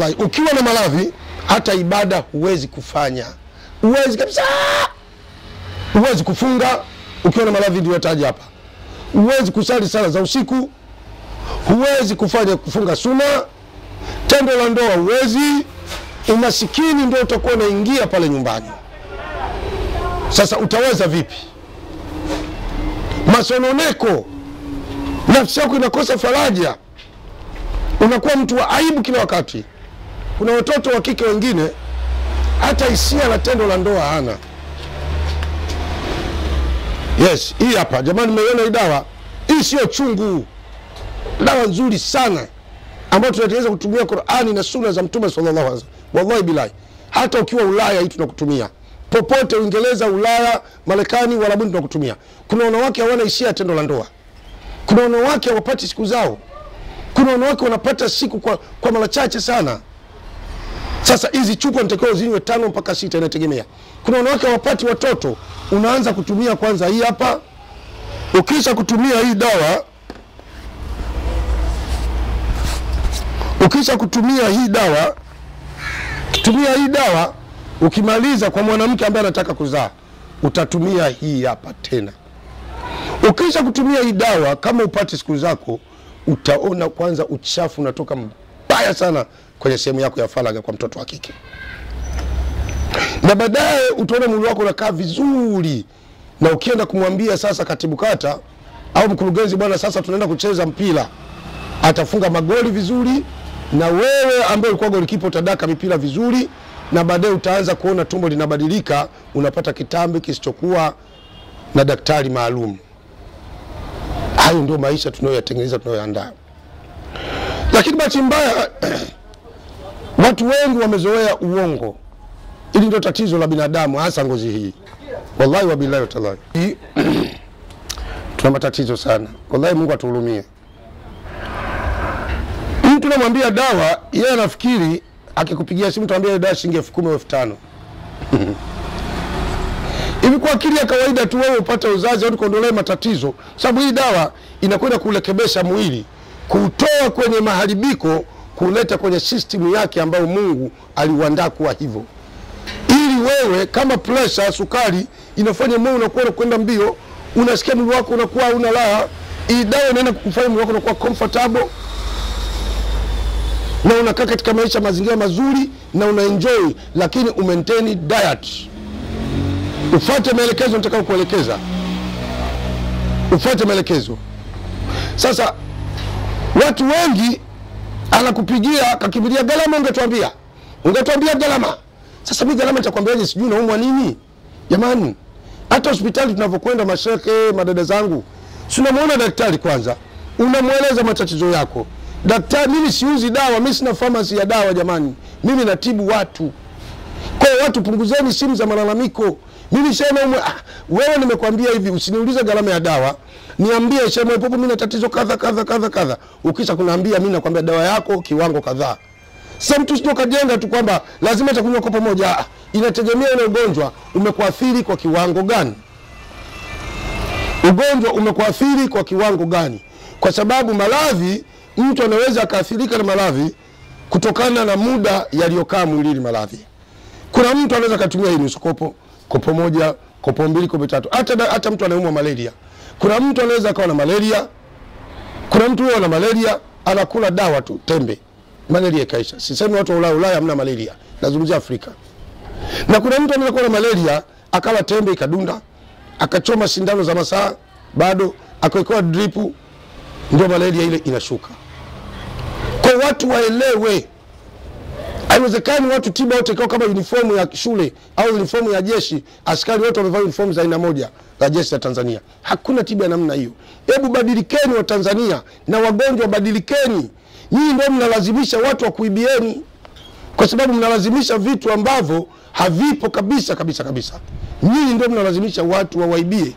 Ukiwa na maradhi hata ibada huwezi kufanya. Huwezi kabisa. Huwezi kufunga ukiwa na maradhi ndio yataja hapa. Huwezi kusali sala za usiku. Huwezi kufunga sunna. Tendo la ndoa huwezi. Umasikini ndio utakuwa unaingia pale nyumbani. Sasa utaweza vipi? Masononeko, nafsi yako inakosa faraja, unakuwa mtu wa aibu kila wakati. Kuna watoto wa kike wengine hata hisia la tendo la ndoa hana. Yes, hii hapa jamani, mmeiona hii dawa? Hii sio chungu, dawa nzuri sana ambayo tunaweza kutumia Qur'ani na sunna za Mtume sallallahu alaihi wasallam. Wallahi billahi, hata ukiwa Ulaya hii tunakutumia. Popote Uingereza, Ulaya, Marekani, Warabuni tunakutumia. Kuna wanawake hawana hisia ya tendo la ndoa. Kuna wanawake hawapati siku zao. Kuna wanawake wanapata siku kwa mara chache sana. Sasa hizi chupa nitakiwa zinywe 5 mpaka 6 inategemea. Kuna wanawake hawapati watoto. Unaanza kutumia kwanza hii hapa. Ukisha kutumia hii dawa, tumia hii dawa, ukimaliza kwa mwanamke ambaye anataka kuzaa, utatumia hii hapa tena. Ukisha kutumia hii dawa, kama upate siku zako, utaona kwanza uchafu unatoka mbaya sana kwenye sehemu yako ya faraga kwa mtoto wa kike. Na baadaye utaona mwili wako unakaa vizuri. Na ukienda kumwambia sasa katibu kata au mkurugenzi, bwana sasa tunaenda kucheza mpira, atafunga magoli vizuri, na wewe ambaye ulikuwa golikipa utadaka mipira vizuri, na baadaye utaanza kuona tumbo linabadilika, unapata kitambi kisichokuwa na daktari maalum. Hayo ndio maisha tunayoyatengeneza, tunayoandaa. Lakini bahati mbaya watu wengi wamezoea uongo. Hili ndio tatizo la binadamu, hasa ngozi hii. Wallahi wa billahi ta'ala. Tuna matatizo sana. Wallahi Mungu atuhurumie. Mtu anamwambia dawa, yeye anafikiri akikupigia simu tuambie dawa shilingi 10,000 au 5,000. Hivi kwa akili ya kawaida tu wewe upate uzazi au kuondolewa matatizo, sababu hii dawa inakwenda kurekebisha mwili, kutoa kwenye maharibiko, kuleta kwenye system yake ambayo Mungu aliuandaa kuwa hivyo. Ili wewe kama pressure, sukari inafanya moyo unakuwa kwenda mbio, unasikia mwili wako unakuwa una raha, hii dawa inaenda kukufanya mwili wako unakuwa comfortable, na unakaa katika maisha mazingira mazuri na unaenjoy, lakini umaintain diet. Ufuate maelekezo nitakao kuelekeza. Ufuate maelekezo. Sasa watu wengi anakupigia akakimbilia gharama, ungetuambia gharama. Sasa mimi gharama nitakwambiaje, sijui naumwa nini? Jamani, hata hospitali tunavokwenda masheke, madada zangu, tunamuona daktari kwanza, unamueleza matatizo yako. Daktari, mimi siuzi dawa, mimi sina pharmacy ya dawa jamani. Mimi natibu watu. Kwa watu punguzeni simu za malalamiko. Mimi sema wewe nimekwambia hivi, usiniulize gharama ya dawa. Niambie sema popo mimi na tatizo kadha. Ukisha kuniambia mimi nakwambia dawa yako kiwango kadhaa. Sasa mtu sio kajenga tu kwamba lazima atakunywa kopo moja. Inategemea ile ugonjwa umekuathiri kwa kiwango gani. Ugonjwa umekuathiri kwa kiwango gani? Kwa sababu maradhi, mtu anaweza akaathirika na maradhi kutokana na muda yaliyokaa mwilini maradhi. Kuna mtu anaweza kutumia hii nusu kopo, kopo moja, kopo mbili, kopo tatu. Hata mtu anaumwa malaria. Kuna mtu anaweza akawa na malaria. Kuna mtu ana malaria anakula dawa tu tembe, malaria ikaisha. Sisemi watu wa Ulaya hamna malaria, nazungumzia Afrika. Na kuna mtu anaweza kuwa na malaria akala tembe ikadunda, akachoma sindano za masaa, bado akawekewa drip, ndio malaria ile inashuka. Kwa watu waelewe, haiwezekani watu tiba wote kwa kama uniform ya shule au uniform ya jeshi, askari wote wamevaa uniform za aina moja la jeshi la Tanzania. Hakuna tiba ya namna hiyo. Hebu badilikeni wa Tanzania, na wagonjwa badilikeni. Nyinyi ndio mnalazimisha watu wa kuibieni, kwa sababu mnalazimisha vitu ambavyo havipo kabisa. Nyinyi ndio mnalazimisha watu waibie.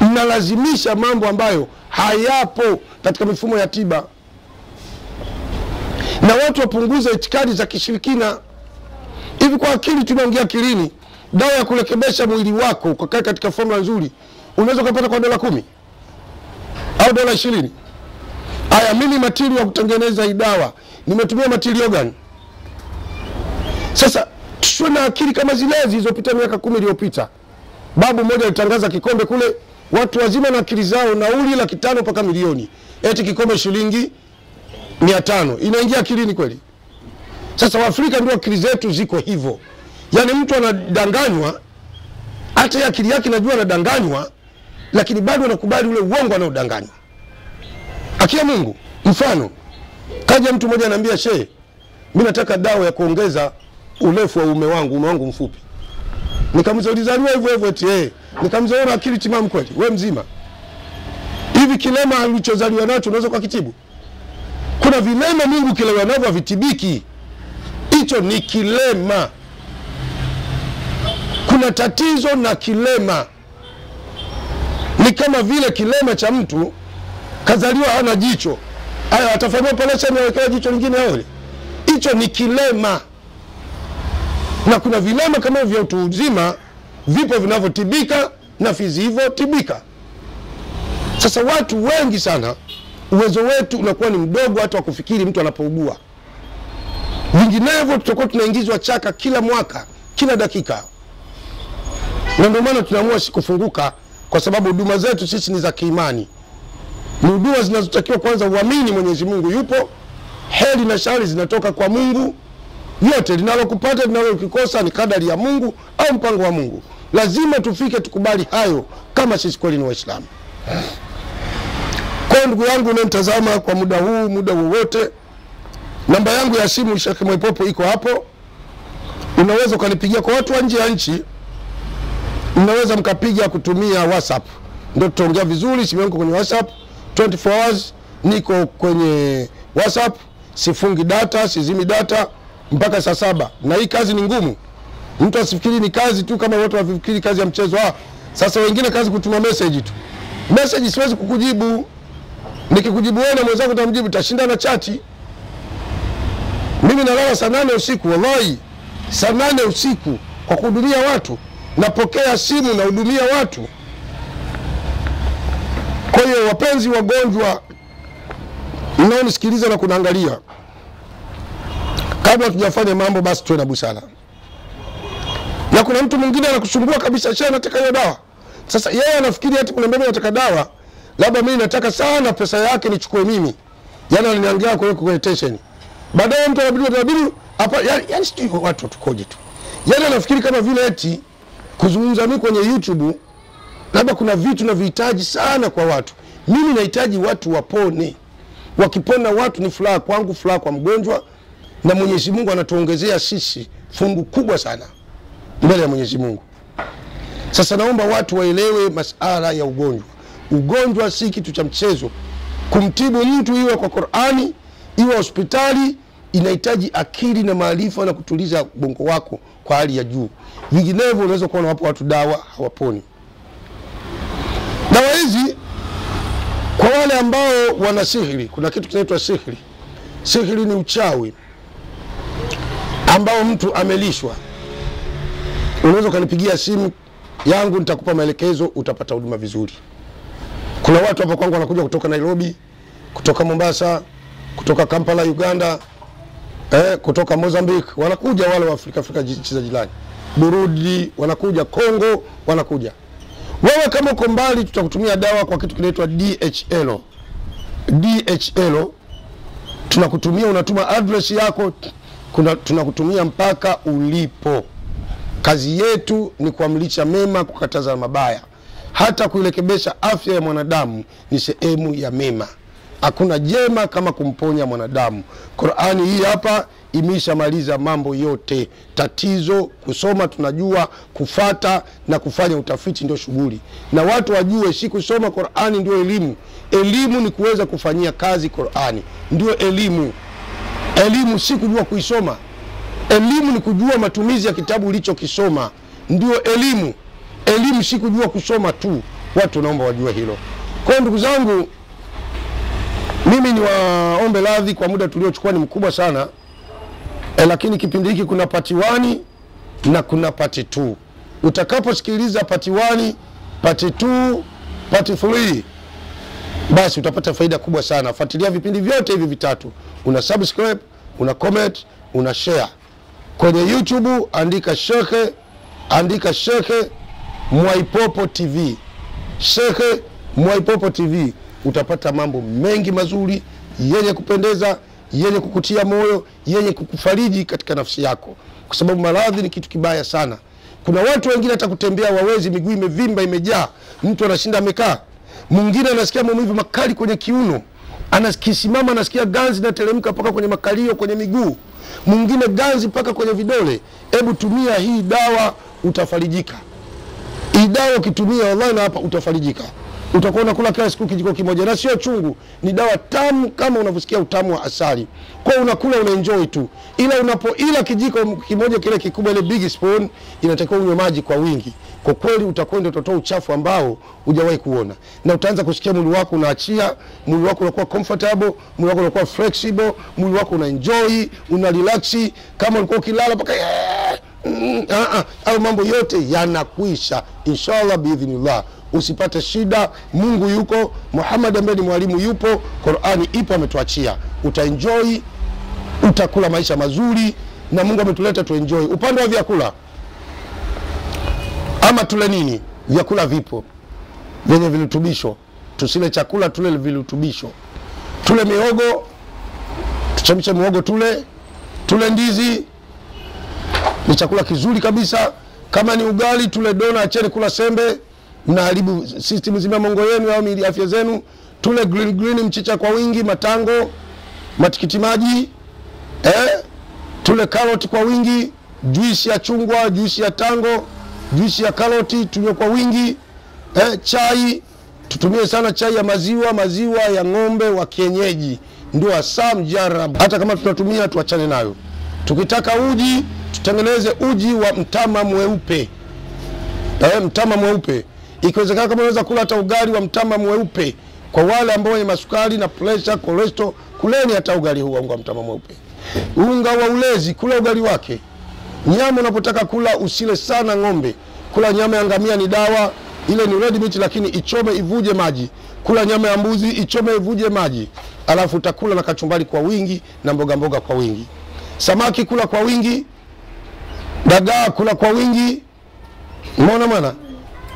Mnalazimisha mambo ambayo hayapo katika mifumo ya tiba. Na watu wapunguza itikadi za kishirikina. Hivi kwa akili tunaongea kilini, dawa ya kurekebisha mwili wako ukakaa katika formula nzuri, unaweza kupata kwa $10 au $20. Haya, mimi material ya kutengeneza hii dawa nimetumia material gani? Sasa tusiwe na akili kama zile zilizopita miaka 10 iliyopita. Babu mmoja alitangaza kikombe kule, watu wazima na akili zao, nauli 500,000 mpaka milioni. Eti kikombe shilingi 500. Inaingia akilini kweli? Sasa Waafrika ndio akili zetu ziko hivyo. Yaani mtu anadanganywa, hata akili yake inajua anadanganywa, lakini bado anakubali ule uongo anaodanganywa. Akia Mungu, mfano, kaja mtu mmoja ananiambia, "Shehe, mimi nataka dawa ya kuongeza urefu wa uume wangu mfupi." Nikamzauliza hivyo hivyo eti nikamzauliza, "Una akili timamu kweli? Wewe mzima? Hivi kilema alichozaliwa nacho unaweza kukitibu?" Kuna vilema Mungu kilema navyo havitibiki. Hicho ni kilema. Kuna tatizo na kilema. Ni kama vile kilema cha mtu kazaliwa hana jicho. Haya, atafanywa operation ya kuweka jicho lingine yole. Hicho ni kilema. Na kuna vilema kama vya utu uzima vipo vinavyotibika na visivyotibika. Sasa watu wengi sana uwezo wetu unakuwa ni mdogo hata wa kufikiri mtu anapougua. Vinginevyo tutakuwa tunaingizwa chaka kila mwaka, kila dakika. Na ndio maana tunaamua kufunguka, kwa sababu huduma zetu sisi ni za kiimani. Ni huduma zinazotakiwa kwanza uamini Mwenyezi Mungu yupo, heri na shari zinatoka kwa Mungu. Yote linalokupata linalokikosa ni kadari ya Mungu au mpango wa Mungu. Lazima tufike tukubali hayo kama sisi kweli ni Waislamu. Kwa ndugu yangu unanitazama kwa muda huu, muda wowote, namba yangu ya simu Sheikh Mwaipopo iko hapo. Unaweza ukanipigia kwa watu wa nje ya nchi. Unaweza mkapiga kutumia WhatsApp. Ndio tutaongea vizuri, simu yangu kwenye WhatsApp 24 hours, niko kwenye WhatsApp, sifungi data, sizimi data mpaka saa 7. Na hii kazi ni ngumu. Mtu asifikiri ni kazi tu kama watu wafikiri kazi ya mchezo. Sasa wengine kazi kutuma message tu. Message siwezi kukujibu. Nikikujibu wewe na mwenzako utamjibu, tashinda na chati. Mimi nalala saa 8 usiku, wallahi. Saa 8 usiku kwa kuhudumia watu. Napokea simu na hudumia watu. Kwa hiyo wapenzi wagonjwa mnaonisikiliza na kunaangalia, kabla tujafanya mambo basi tuwe na busara. Na kuna mtu mwingine anakusumbua kabisa, "Shehe, nataka hiyo dawa." Sasa yeye anafikiri ati kuna mbele nataka dawa, labda mimi nataka sana pesa yake nichukue mimi. Yaani ananiangalia kwa tension. Baadaye mtu anabidi hapa, yani sio watu tukoje tu. Yaani anafikiri kama vile eti kuzungumza mimi kwenye YouTube labda kuna vitu na vihitaji sana kwa watu. Mimi nahitaji watu wapone. Wakipona watu ni furaha kwangu, furaha kwa mgonjwa, na Mwenyezi Mungu anatuongezea sisi fungu kubwa sana mbele ya Mwenyezi Mungu. Sasa naomba watu waelewe masuala ya ugonjwa. Ugonjwa si kitu cha mchezo. Kumtibu mtu iwe kwa Qur'ani, iwe hospitali, inahitaji akili na maarifa na kutuliza bongo wako kwa hali ya juu. Vinginevyo unaweza kuona wapo watu dawa hawaponi. Dawa hizi kwa wale ambao wana sihiri, kuna kitu kinaitwa sihiri. Sihiri ni uchawi ambao mtu amelishwa. Unaweza kanipigia simu yangu, nitakupa maelekezo, utapata huduma vizuri. Kuna watu hapa kwangu wanakuja kutoka Nairobi, kutoka Mombasa, kutoka Kampala Uganda, kutoka Mozambique, wanakuja wale wa Afrika nchi za jirani. Burundi wanakuja, Kongo wanakuja. Wewe kama uko mbali, tutakutumia dawa kwa kitu kinaitwa DHL. DHL tunakutumia, unatuma address yako, tunakutumia mpaka ulipo. Kazi yetu ni kuamrisha mema, kukataza mabaya. Hata kuirekebisha afya ya mwanadamu ni sehemu ya mema. Hakuna jema kama kumponya mwanadamu. Qur'ani hii hapa imeshamaliza mambo yote. Tatizo kusoma tunajua, kufata na kufanya utafiti ndio shughuli. Na watu wajue si kusoma Qur'ani ndio elimu. Elimu ni kuweza kufanyia kazi Qur'ani. Ndio elimu. Elimu si kujua kuisoma. Elimu ni kujua matumizi ya kitabu ulichokisoma. Ndio elimu. Elimu si kujua kusoma tu. Watu naomba wajue hilo. Kwa ndugu zangu, mimi ni waombe radhi kwa muda tuliochukua ni mkubwa sana. Lakini kipindi hiki kuna part 1 na kuna part 2. Utakaposikiliza part 1, part 2, part 3, basi utapata faida kubwa sana. Fuatilia vipindi vyote hivi vitatu. Una subscribe, una comment, una share. Kwenye YouTube andika Shekhe Mwaipopo TV. Shekhe Mwaipopo TV, utapata mambo mengi mazuri yenye kupendeza, yenye kukutia moyo, yenye kukufariji katika nafsi yako, kwa sababu maradhi ni kitu kibaya sana. Kuna watu wengine hata kutembea wawezi, miguu imevimba, imejaa, mtu anashinda amekaa. Mwingine anasikia maumivu makali kwenye kiuno, anakisimama anasikia ganzi na teremka paka kwenye makalio, kwenye miguu. Mwingine ganzi paka kwenye vidole. Hebu tumia hii dawa, utafarijika. Hii dawa ukitumia wallahi na hapa utafarijika. Utakuwa unakula kila siku kijiko kimoja, na sio chungu, ni dawa tamu kama unavyosikia utamu wa asali. Kwa unakula unaenjoy tu. Ila unapoila kijiko kimoja kile kikubwa, ile big spoon, inatakiwa unywe maji kwa wingi. Kwa kweli utakwenda utatoa uchafu ambao hujawahi kuona. Na utaanza kusikia mwili wako unaachia, mwili wako unakuwa comfortable, mwili wako unakuwa flexible, mwili wako unaenjoy, una relax. Kama ulikuwa ukilala paka au mambo yote yanakwisha inshallah biidhnillah. Usipate shida, Mungu yuko, Muhammad ambaye ni mwalimu yupo, Qur'ani ipo ametuachia. Utaenjoy, utakula maisha mazuri, na Mungu ametuleta tuenjoy. Upande wa vyakula, ama tule nini? Vyakula vipo vyenye virutubisho. Tusile chakula, tule virutubisho. Tule mihogo, tuchemshe mihogo tule ndizi. Ni chakula kizuri kabisa. Kama ni ugali, tule dona, acheni kula sembe, mnaharibu system nzima ya mongo yenu au afya zenu. Tule green mchicha kwa wingi, matango, matikiti maji, tule karoti kwa wingi, juisi ya chungwa, juisi ya tango, juisi ya karoti tunywe kwa wingi. Chai, tutumie sana chai ya maziwa ya ng'ombe wa kienyeji, ndio hasa mjarab. Hata kama tunatumia tuachane nayo. Tukitaka uji, tutengeneze uji wa mtama mweupe. Mtama mweupe. Ikiwezekana kama unaweza kula hata ugali wa mtama mweupe. Kwa wale ambao wenye masukari na pressure, cholesterol, kuleni hata ugali huu wa mtama mweupe. Unga wa ulezi, kula ugali wake. Nyama unapotaka kula usile sana ng'ombe. Kula nyama ya ngamia ni dawa, ile ni red meat, lakini ichome ivuje maji. Kula nyama ya mbuzi, ichome ivuje maji. Alafu utakula na kachumbari kwa wingi na mboga kwa wingi. Samaki kula kwa wingi, dagaa kula kwa wingi. Umeona maana?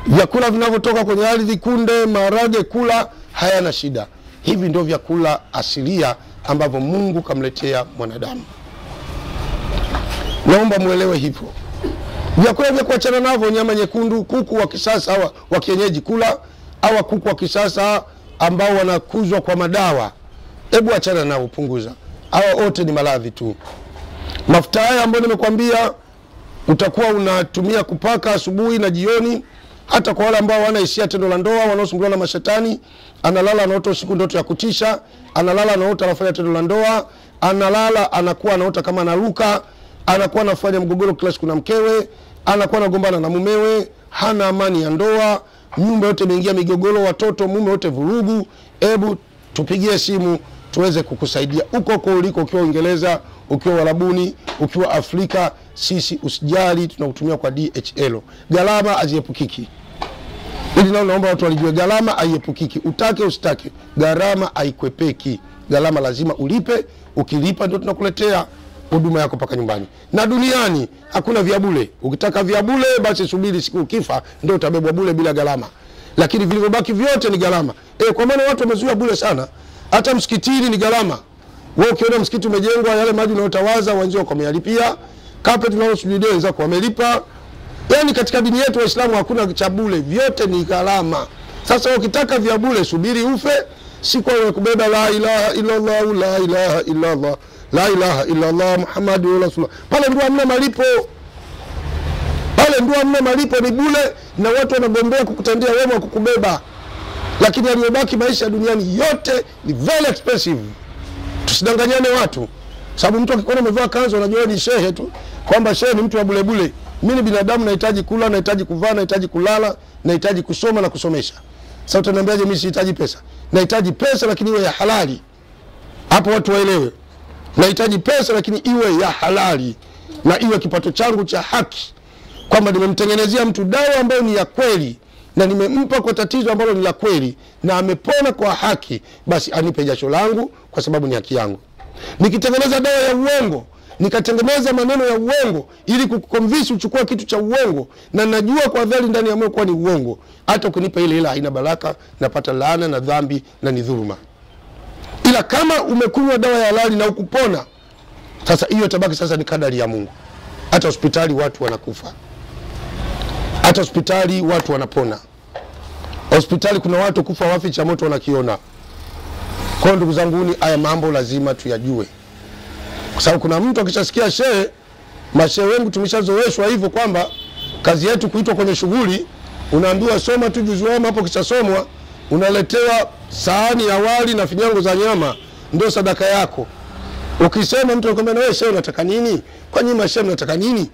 Vyakula vinavyotoka kwenye ardhi, kunde, maharage, kula, hayana shida. Hivi ndio vyakula asilia ambavyo Mungu kamletea mwanadamu. Naomba muelewe hivyo. Vyakula vya kuachana navyo, nyama nyekundu, kuku wa kisasa wa kienyeji kula, au kuku wa kisasa ambao wanakuzwa kwa madawa, hebu achana nao, punguza. Hao wote ni maradhi tu. Mafuta haya ambayo nimekwambia utakuwa unatumia kupaka asubuhi na jioni, hata kwa wale ambao wana hisia tendo la ndoa, wanaosumbuliwa na mashetani, analala anaota usiku ndoto ya kutisha, analala anaota anafanya tendo la ndoa, analala anakuwa anaota kama anaruka, anakuwa anafanya mgogoro kila siku na mkewe, anakuwa anagombana na mumewe, hana amani ya ndoa, nyumba yote imeingia migogoro, watoto mume wote vurugu. Hebu tupigie simu tuweze kukusaidia uko uliko, ukiwa Uingereza, ukiwa Arabuni, ukiwa Afrika. Sisi usijali, tunakutumia kwa DHL. Gharama haziepukiki. Ili naomba watu walijue, gharama haiepukiki. Utake usitake, gharama haikwepeki. Gharama lazima ulipe, ukilipa ndio tunakuletea huduma yako paka nyumbani. Na duniani hakuna vya bure. Ukitaka vya bure basi subiri siku ukifa ndio utabebwa bure bila gharama. Lakini vilivyobaki vyote ni gharama. Kwa maana watu wamezuia bure sana. Hata msikitini ni gharama. Wewe ukiona msikiti umejengwa, yale maji unayotawaza wenzao wako wamelipia, carpet unayosujudia wenzao wamelipa. Yaani katika dini yetu Waislamu hakuna cha bure, vyote ni gharama. Sasa ukitaka vya bure subiri ufe, siku wewe kubeba la ilaha illallah, la ilaha illallah, la ilaha illallah Muhammadur Rasulullah. Pale ndio hamna malipo. Pale ndio hamna malipo, ni bure, na watu wanagombea kukutendea wema kukubeba. Lakini aliyobaki maisha duniani yote ni very expensive. Tusidanganyane watu. Sababu mtu akikuona umevaa kanzu unajua ni shehe tu, kwamba shehe ni mtu wa bure bure. Mimi ni binadamu, nahitaji kula, nahitaji kuvaa, nahitaji kulala, nahitaji kusoma na kusomesha. Sasa utaniambiaje mimi sihitaji pesa? Nahitaji pesa lakini iwe ya halali. Hapo watu waelewe. Nahitaji pesa lakini iwe ya halali, na iwe kipato changu cha haki, kwamba nimemtengenezea mtu dawa ambayo ni ya kweli, na nimempa kwa tatizo ambalo ni la kweli, na amepona kwa haki, basi anipe jasho langu kwa sababu ni haki yangu. Nikitengeneza dawa ya uongo, nikatengeneza maneno ya uongo ili kukukonvince uchukue kitu cha uongo, na najua kwa dhali ndani ya moyo kwa ni uongo, hata ukinipa ile ila haina baraka, napata laana na dhambi na ni dhuluma. Ila kama umekunywa dawa ya halali na ukupona, sasa hiyo tabaki sasa ni kadari ya Mungu. Hata hospitali watu wanakufa, hata hospitali watu wanapona. Hospitali kuna watu kufa wafi cha moto wanakiona. Kwa ndugu zangu, haya mambo lazima tuyajue. Kwa sababu kuna mtu akishasikia shehe, mashehe wengi tumeshazoeshwa hivyo kwamba kazi yetu kuitwa kwenye shughuli, unaambiwa soma tu juzu wama, hapo kishasomwa unaletewa sahani ya wali na finyango za nyama ndio sadaka yako. Ukisema mtu anakuambia, na wewe shehe unataka nini? Kwani mashehe unataka nini?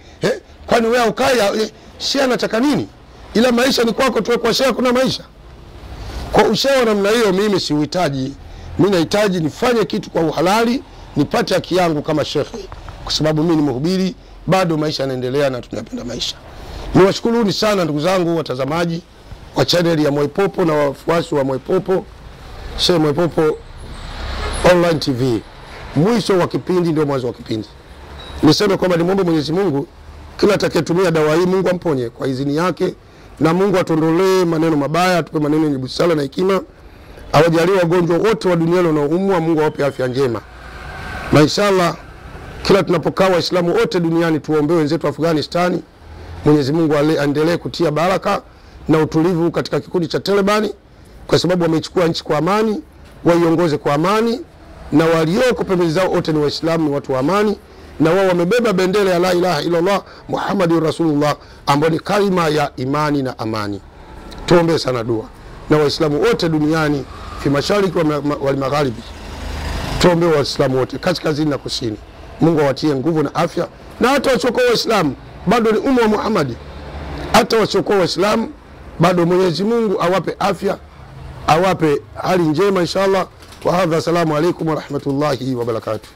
Kwani wewe ukaya shehe anataka nini? Ila maisha ni kwako tu, kwa shehe kuna maisha. Kwa ushehe namna hiyo mimi siuhitaji. Mimi nahitaji nifanye kitu kwa uhalali, nipate haki yangu kama shekhi, kwa sababu mimi ni mhubiri, bado maisha yanaendelea na tunapenda maisha. Niwashukuruni sana ndugu zangu watazamaji wa channel ya Mwaipopo na wafuasi wa Mwaipopo, Sheikh Mwaipopo Online TV. Mwisho wa kipindi ndio mwanzo wa kipindi. Niseme kwamba nimwombe Mwenyezi Mungu kila atakayetumia dawa hii Mungu amponye kwa idhini yake, na Mungu atondolee maneno mabaya, atupe maneno yenye busara na hekima, awajalie wagonjwa wote wa duniani wanaoumwa Mungu awape afya njema. Na inshallah kila tunapokaa Waislamu wote duniani tuombe wenzetu Afghanistan, Mwenyezi Mungu aendelee kutia baraka na utulivu katika kikundi cha Taliban, kwa sababu wamechukua nchi kwa amani, waiongoze kwa amani, na walioko pembeni zao wote ni Waislamu, ni watu wa amani, na wao wamebeba bendera ya la ilaha illa Allah Muhammadur Rasulullah, ambayo ni kalima ya imani na amani. Tuombe sana dua na Waislamu wote duniani, fi mashariki wal magharibi. Tuombe Waislamu wote kaskazini na kusini, Mungu awatie nguvu na afya, na hata wasiokuwa Waislamu bado ni umma wa Muhammad. Hata wasiokuwa Waislamu bado Mwenyezi Mungu awape afya, awape hali njema inshallah. Wa hadha, assalamu alaykum wa rahmatullahi wa barakatuh.